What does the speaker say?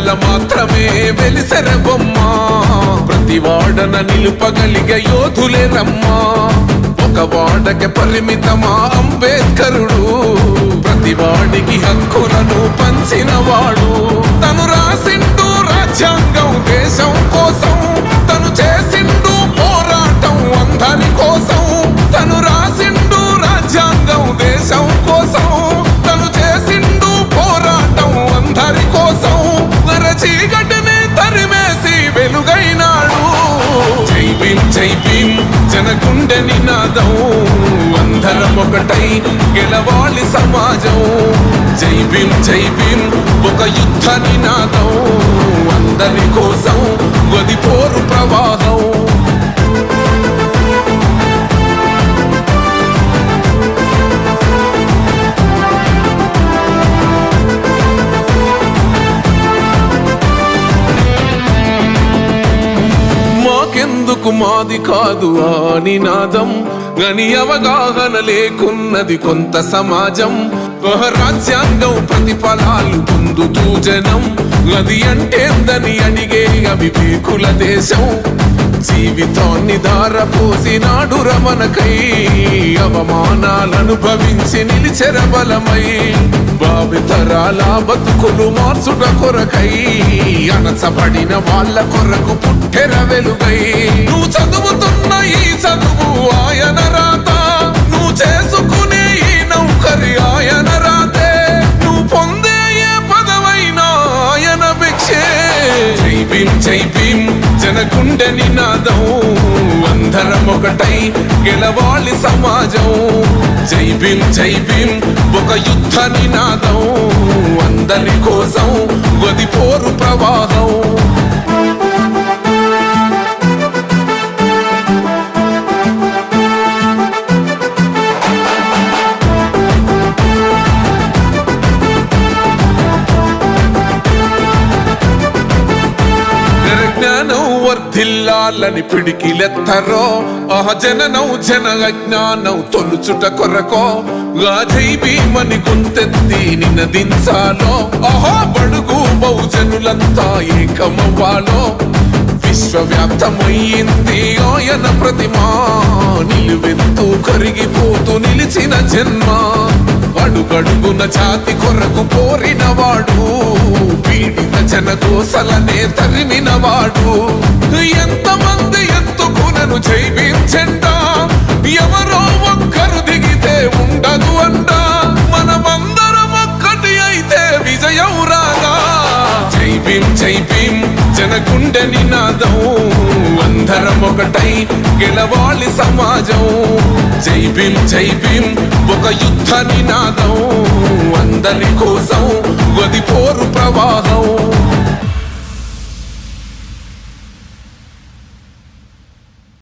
వాడల మాత్రమే వెలిసెర బొమ్మ ప్రతి వాడన నిలుపగలిగే యోధులే రమ్మా ఒక వాడకి పరిమితమా అంబేద్కరుడు ప్రతి వాడికి హక్కులను పంచిన వాడు తను రాసిండు రాజ్యాంగం దేశం కోసం తను చేసిండు పోరాటం అందరి కోసం తను రాసిండు రాజ్యాంగం దేశం కోసం తను చేసిండు పోరాటం అందరి కోసం చీకటిని తరిమేసి వెలుగైనాడు జై భీమ్ జై భీమ్ జనగుండె నినాదం అందరం ఒకటై గెలవాలి సమాజం జై భీమ్ ఒక యుద్ధ నినాదం అందరి కోసం గది పోరు ప్రవాహం మాకెందుకు మాది కాదు ఆ నినాదం గని అవగాహన లేకున్నది కొంత సమాజం రాజ్యాంగం ప్రతిఫలాలు పొందుతూ జనం అది అంటేందని అడిగే అవివేకుల దేశం జీవితాన్ని ధారపోసినాడు రమణకై అవమానాలను భవించి నిలిచెర బలమై భావితరాల బతుకులు మార్చుట కొరకై అణచబడిన వాళ్ళ కొరకు పుట్టెర వెలుగై నువ్వు చదువుతున్న ఈ చదువు ఆయన రాత నువ్వు చేసుకునే ఈ నౌకరి ఆయన రాతే నువ్వు పొందే ఏ పదవైనా ఆయన భిక్షే జై భీమ్ జనగుండె నినాదం అందరం ఒకటై గెలవాలి సమాజం జై భీమ్ ఒక యుద్ధ నినాదం అందరి కోసం గది పోరు ప్రవాహం వర్ధిల్లాలని పిడికిలెత్తరో జననం జన అజ్ఞానం తొలుచుట కొరకో జై భీమని గొంతెత్తి నినదించాలో బడుగు బహుజనులంతా ఏకమవ్వాలో విశ్వవ్యాప్తమయ్యింది ఆయన ప్రతిమా నిలువెత్తు కరిగిపోతూ నిలిచిన జన్మ అడుగడుగున జాతి కొరకు పోరినవాడు పీడిత జనకోసలనే తరిమినవాడు ఎంతమంది ఎత్తుకునను జై భీమ్ జెండా ఎవరో ఒక్కరు దిగితే ఉండదు అంట మనమందరం ఒక్కటి అయితే విజయం రాగా జై భీమ్ జనగుండె నినాదం అందరం ఒకటై గెలవాలి సమాజం జై భీమ్ ఒక యుద్ధ నినాదం అందరి కోసం గది పోరు ప్రవాహం